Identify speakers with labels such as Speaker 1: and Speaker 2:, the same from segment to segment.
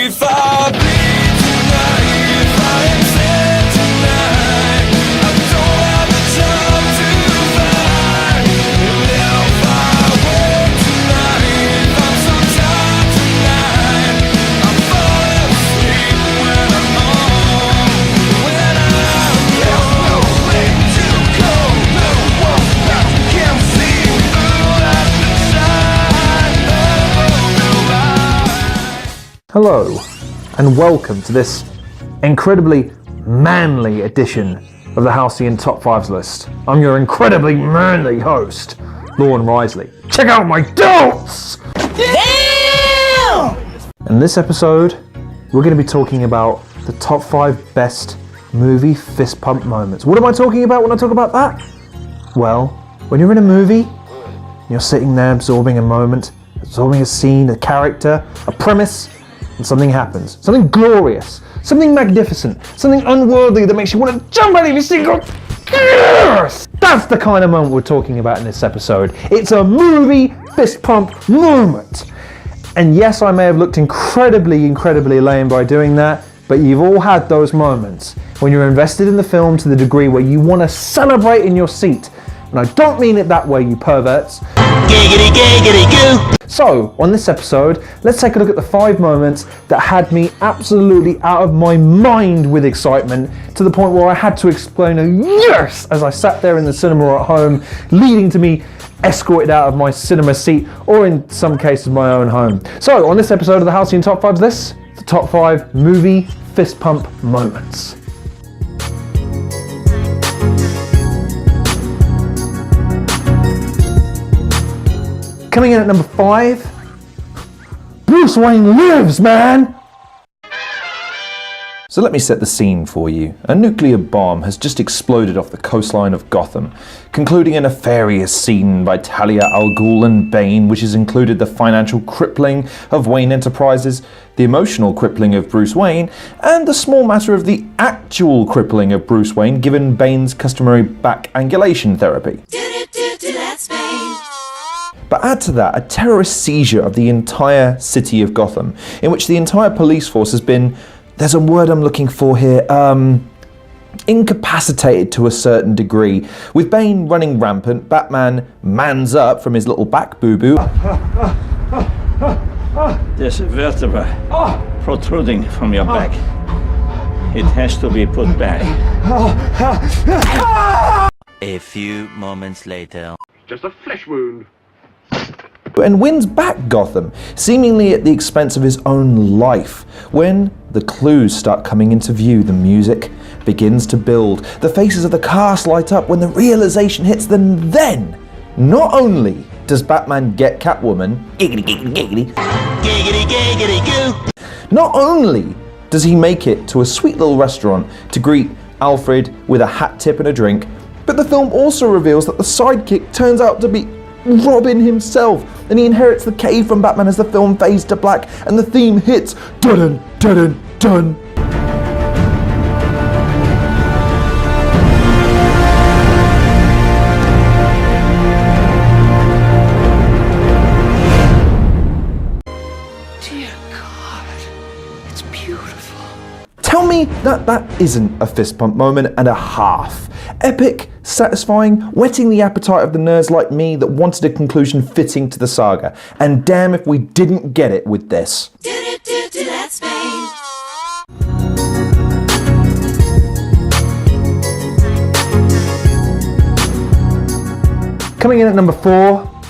Speaker 1: If I bleed tonight, if I am sad tonight, I don't have the time to fight. And if I wake tonight, if I'm so tired tonight, I'm falling asleep when I'm home. When I'm home, nowhere to go, no one that can see through that side of the light.
Speaker 2: Hello, and welcome to this incredibly manly edition of the Halcyon Top 5s list. I'm your incredibly manly host, Lorne Risley. Check out my delts! Damn! In this episode, we're going to be talking about the top 5 best movie fist pump moments. What am I talking about when I talk about that? Well, when you're in a movie, you're sitting there absorbing a moment, absorbing a scene, a character, a premise, and something happens. Something glorious, something magnificent, something unworldly that makes you want to jump out of your seat and go, yes! That's the kind of moment we're talking about in this episode. It's a movie fist pump moment. And yes, I may have looked incredibly lame by doing that, but you've all had those moments when you're invested in the film to the degree where you want to celebrate in your seat. And I don't mean it that way, you perverts. Giggity, giggity, goo. So, on this episode, let's take a look at the 5 moments that had me absolutely out of my mind with excitement, to the point where I had to explain a yes as I sat there in the cinema at home, leading to me escorted out of my cinema seat, or in some cases my own home. So, on this episode of the Halcyon Top 5's list, the top 5 movie fist pump moments. Coming in at number 5, Bruce Wayne lives, man! So let me set the scene for you. A nuclear bomb has just exploded off the coastline of Gotham, concluding a nefarious scene by Talia al Ghul and Bane, which has included the financial crippling of Wayne Enterprises, the emotional crippling of Bruce Wayne, and the small matter of the actual crippling of Bruce Wayne given Bane's customary back angulation therapy. But add to that a terrorist seizure of the entire city of Gotham, in which the entire police force has been, there's a word I'm looking for here, incapacitated to a certain degree. With Bane running rampant, Batman mans up from his little back boo-boo.
Speaker 3: There's a vertebra protruding from your back. It has to be put back.
Speaker 4: A few moments later.
Speaker 5: Just a flesh wound.
Speaker 2: And wins back Gotham, seemingly at the expense of his own life. When the clues start coming into view, the music begins to build, the faces of the cast light up when the realization hits them. Then, not only does Batman get Catwoman, giggity giggity giggity, giggity giggity goo, not only does he make it to a sweet little restaurant to greet Alfred with a hat tip and a drink, but the film also reveals that the sidekick turns out to be Robin himself, and he inherits the cave from Batman as the film fades to black and the theme hits. Dun dun dun dun.
Speaker 1: Dear God, it's beautiful.
Speaker 2: Tell me that isn't a fist pump moment and a half. Epic, satisfying, whetting the appetite of the nerds like me that wanted a conclusion fitting to the saga. And damn if we didn't get it with this. Coming in at number 4,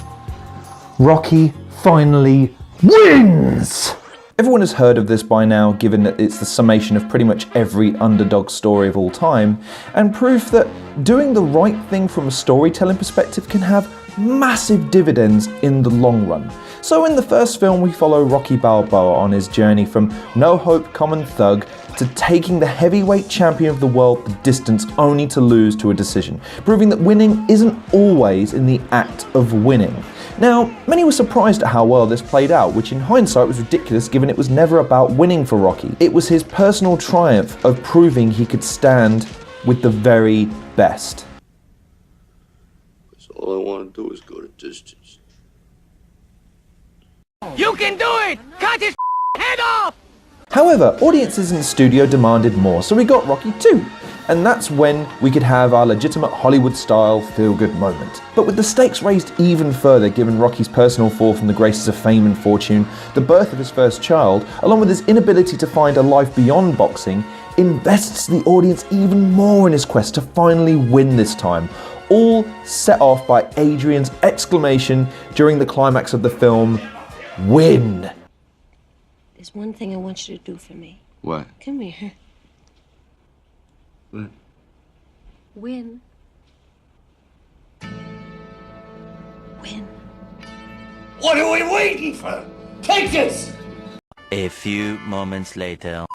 Speaker 2: Rocky finally wins! Everyone has heard of this by now, given that it's the summation of pretty much every underdog story of all time, and proof that doing the right thing from a storytelling perspective can have massive dividends in the long run. So in the first film we follow Rocky Balboa on his journey from no-hope common thug to taking the heavyweight champion of the world the distance only to lose to a decision, proving that winning isn't always in the act of winning. Now, many were surprised at how well this played out, which in hindsight was ridiculous given it was never about winning for Rocky. It was his personal triumph of proving he could stand with the very best.
Speaker 5: All I want to do is go to distance.
Speaker 1: You can do it! Cut his head off!
Speaker 2: However, audiences in the studio demanded more, so we got Rocky 2. And that's when we could have our legitimate Hollywood-style feel-good moment. But with the stakes raised even further given Rocky's personal fall from the graces of fame and fortune, the birth of his first child, along with his inability to find a life beyond boxing, invests the audience even more in his quest to finally win this time. All set off by Adrian's exclamation during the climax of the film, "Win!"
Speaker 6: There's one thing I want you to do for me.
Speaker 5: What?
Speaker 6: Come here.
Speaker 5: What?
Speaker 6: Win. Win.
Speaker 3: What are we waiting for? Take this!
Speaker 4: A few moments later.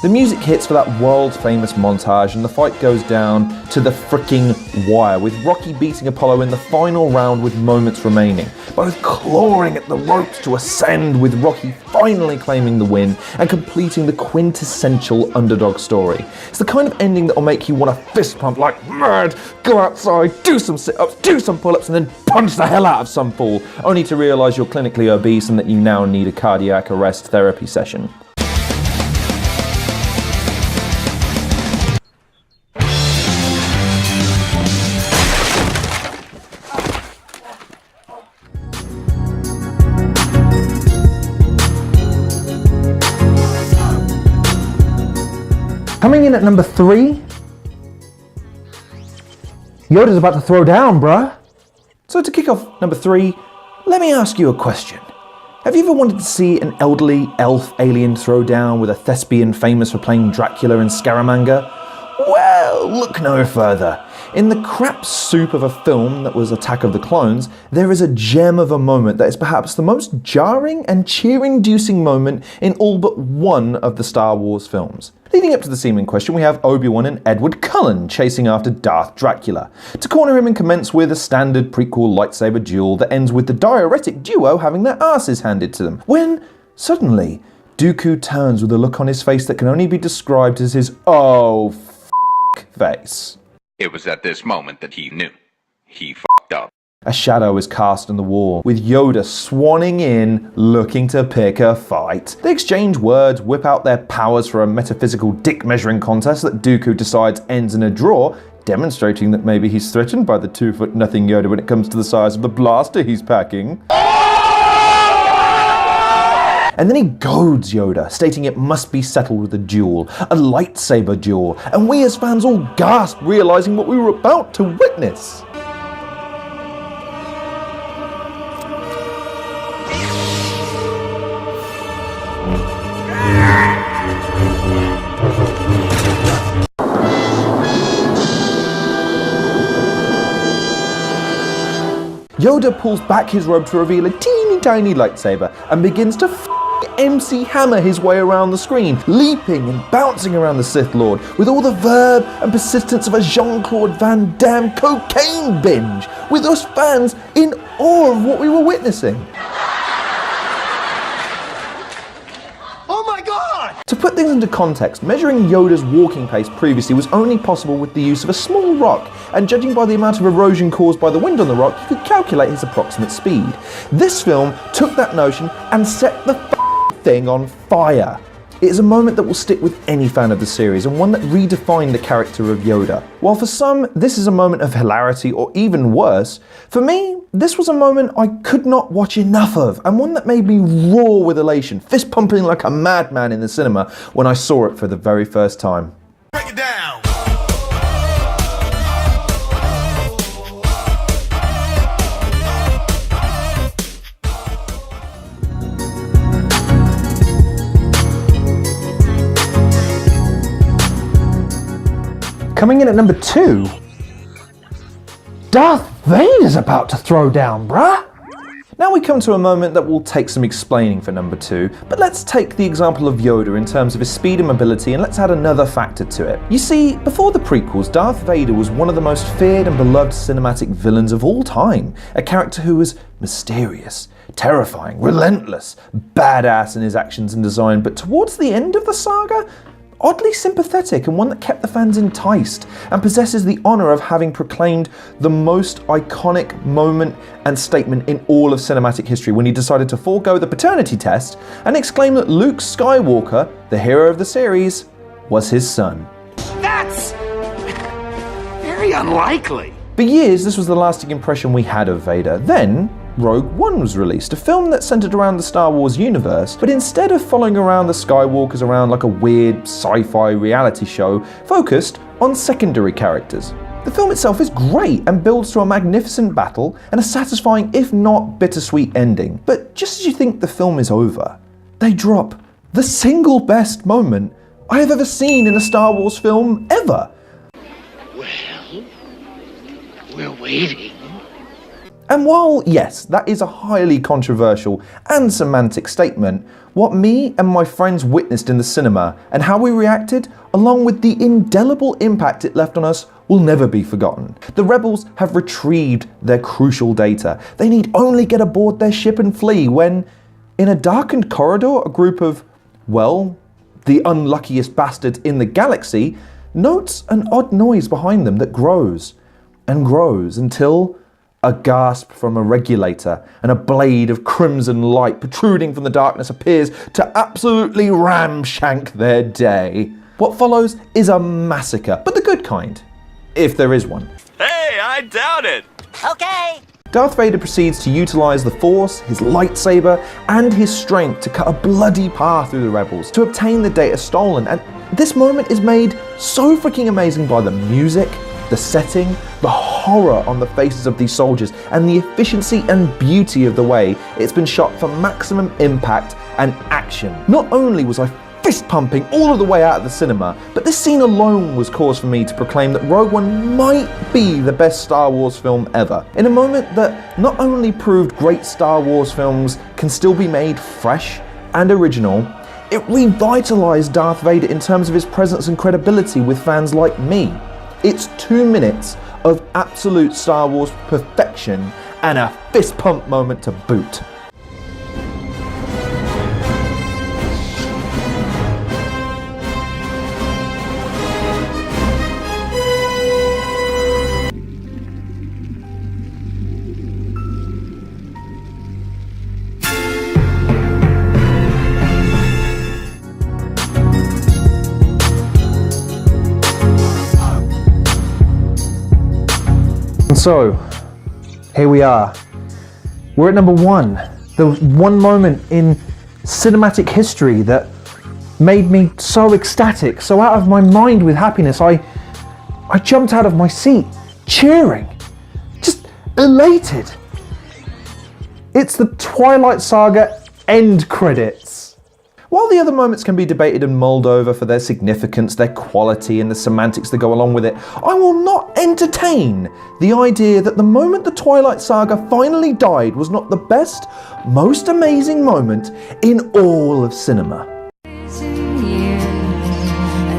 Speaker 2: The music hits for that world-famous montage and the fight goes down to the fricking wire, with Rocky beating Apollo in the final round with moments remaining, both clawing at the ropes to ascend, with Rocky finally claiming the win and completing the quintessential underdog story. It's the kind of ending that will make you want to fist pump like mad, go outside, do some sit-ups, do some pull-ups and then punch the hell out of some fool, only to realise you're clinically obese and that you now need a cardiac arrest therapy session. Coming in at number 3, Yoda's about to throw down, bruh. So to kick off number 3, let me ask you a question. Have you ever wanted to see an elderly elf alien throw down with a thespian famous for playing Dracula in Scaramanga? Well, look no further. In the crap soup of a film that was Attack of the Clones, there is a gem of a moment that is perhaps the most jarring and cheer-inducing moment in all but one of the Star Wars films. Leading up to the scene in question, we have Obi-Wan and Edward Cullen chasing after Darth Dracula, to corner him and commence with a standard prequel lightsaber duel that ends with the diuretic duo having their asses handed to them, when, suddenly, Dooku turns with a look on his face that can only be described as his "oh f*** face."
Speaker 7: It was at this moment that he knew. He f***ed up.
Speaker 2: A shadow is cast on the wall, with Yoda swanning in, looking to pick a fight. They exchange words, whip out their powers for a metaphysical dick-measuring contest that Dooku decides ends in a draw, demonstrating that maybe he's threatened by the 2-foot-nothing Yoda when it comes to the size of the blaster he's packing. And then he goads Yoda, stating it must be settled with a duel, a lightsaber duel, and we as fans all gasp, realising what we were about to witness. Yoda pulls back his robe to reveal a teeny tiny lightsaber and begins to MC Hammer his way around the screen, leaping and bouncing around the Sith Lord with all the verve and persistence of a Jean-Claude Van Damme cocaine binge, with us fans in awe of what we were witnessing.
Speaker 1: Oh my god!
Speaker 2: To put things into context, measuring Yoda's walking pace previously was only possible with the use of a small rock, and judging by the amount of erosion caused by the wind on the rock, you could calculate his approximate speed. This film took that notion and set the thing on fire. It is a moment that will stick with any fan of the series, and one that redefined the character of Yoda. While for some, this is a moment of hilarity, or even worse, for me, this was a moment I could not watch enough of, and one that made me roar with elation, fist pumping like a madman in the cinema when I saw it for the very first time.
Speaker 1: Break it down!
Speaker 2: Coming in at number 2, Darth Vader's about to throw down, bruh. Now we come to a moment that will take some explaining for number 2, but let's take the example of Yoda in terms of his speed and mobility, and let's add another factor to it. You see, before the prequels, Darth Vader was one of the most feared and beloved cinematic villains of all time, a character who was mysterious, terrifying, relentless, badass in his actions and design, but towards the end of the saga, oddly sympathetic and one that kept the fans enticed, and possesses the honour of having proclaimed the most iconic moment and statement in all of cinematic history when he decided to forego the paternity test and exclaim that Luke Skywalker, the hero of the series, was his son.
Speaker 5: That's very unlikely.
Speaker 2: For years, this was the lasting impression we had of Vader. Then, Rogue One was released, a film that centered around the Star Wars universe, but instead of following around the Skywalkers around like a weird sci-fi reality show, focused on secondary characters. The film itself is great and builds to a magnificent battle and a satisfying, if not bittersweet ending. But just as you think the film is over, they drop the single best moment I have ever seen in a Star Wars film ever.
Speaker 5: Well, we're waiting.
Speaker 2: And while, yes, that is a highly controversial and semantic statement, what me and my friends witnessed in the cinema and how we reacted, along with the indelible impact it left on us, will never be forgotten. The rebels have retrieved their crucial data. They need only get aboard their ship and flee when, in a darkened corridor, a group of, well, the unluckiest bastards in the galaxy, notes an odd noise behind them that grows and grows until a gasp from a regulator and a blade of crimson light protruding from the darkness appears to absolutely ramshank their day. What follows is a massacre, but the good kind, if there is one.
Speaker 1: Hey, I doubt it.
Speaker 6: Okay.
Speaker 2: Darth Vader proceeds to utilize the Force, his lightsaber, and his strength to cut a bloody path through the rebels to obtain the data stolen, and this moment is made so freaking amazing by the music, the setting, the horror on the faces of these soldiers, and the efficiency and beauty of the way it's been shot for maximum impact and action. Not only was I fist pumping all of the way out of the cinema, but this scene alone was cause for me to proclaim that Rogue One might be the best Star Wars film ever. In a moment that not only proved great Star Wars films can still be made fresh and original, it revitalized Darth Vader in terms of his presence and credibility with fans like me. It's 2 minutes of absolute Star Wars perfection and a fist pump moment to boot. So, here we are. We're at number 1. The one moment in cinematic history that made me so ecstatic, so out of my mind with happiness, I jumped out of my seat, cheering, just elated. It's the Twilight Saga end credits. While the other moments can be debated and mulled over for their significance, their quality, and the semantics that go along with it, I will not entertain the idea that the moment the Twilight Saga finally died was not the best, most amazing moment in all of cinema.
Speaker 8: I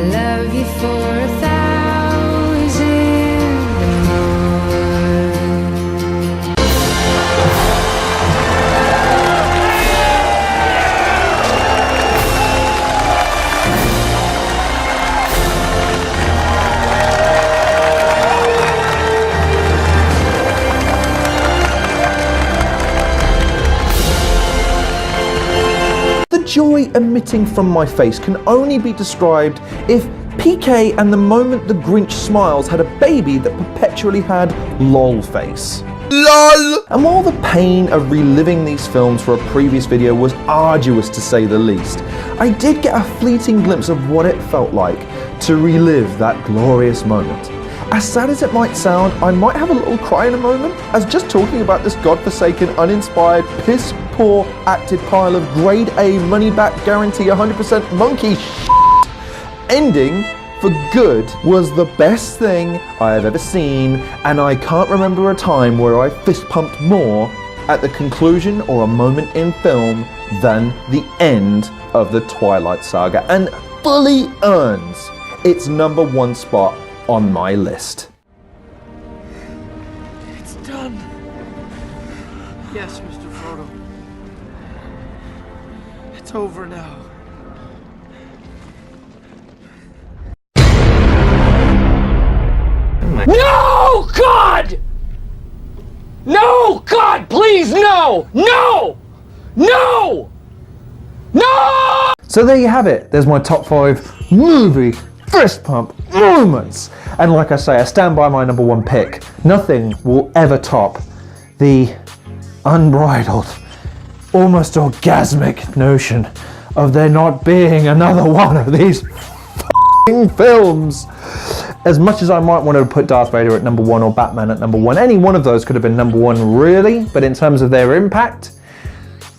Speaker 8: love you for 1,000
Speaker 2: The joy emitting from my face can only be described if PK and the moment the Grinch smiles had a baby that perpetually had lol face. LOL! And while the pain of reliving these films for a previous video was arduous to say the least, I did get a fleeting glimpse of what it felt like to relive that glorious moment. As sad as it might sound, I might have a little cry in a moment, as just talking about this godforsaken, uninspired, piss-poor acted pile of grade A money-back guarantee 100% monkey shit ending for good was the best thing I have ever seen, and I can't remember a time where I fist-pumped more at the conclusion or a moment in film than the end of the Twilight Saga, and fully earns its number 1 spot on my list.
Speaker 5: It's done. Yes, Mr. Frodo. It's over now.
Speaker 2: No, God! No, God, please, no! No! No! No! So there you have it. There's my top 5 movie fist pump moments. And like I say, I stand by my number 1 pick. Nothing will ever top the unbridled, almost orgasmic notion of there not being another one of these f***ing films. As much as I might want to put Darth Vader at number 1 or Batman at number 1, any one of those could have been number 1 really, but in terms of their impact,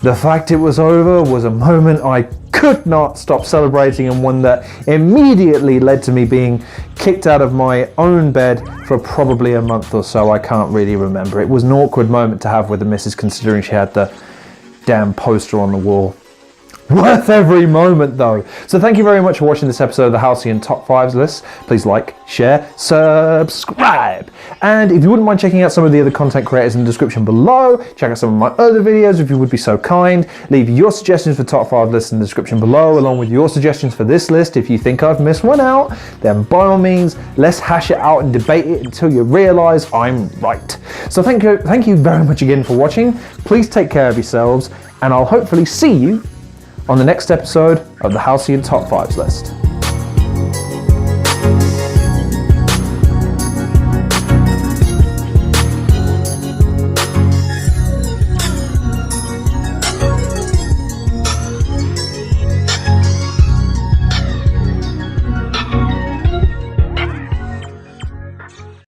Speaker 2: the fact it was over was a moment I could not stop celebrating, and one that immediately led to me being kicked out of my own bed for probably a month or so. I can't really remember. It was an awkward moment to have with the missus, considering she had the damn poster on the wall. Worth every moment though. So thank you very much for watching this episode of the Halcyon Top 5s list. Please like, share, subscribe. And if you wouldn't mind checking out some of the other content creators in the description below, check out some of my other videos if you would be so kind. Leave your suggestions for top 5 lists in the description below, along with your suggestions for this list. If you think I've missed one out, then by all means, let's hash it out and debate it until you realize I'm right. So thank you very much again for watching. Please take care of yourselves, and I'll hopefully see you on the next episode of the Halcyon Top 5s list.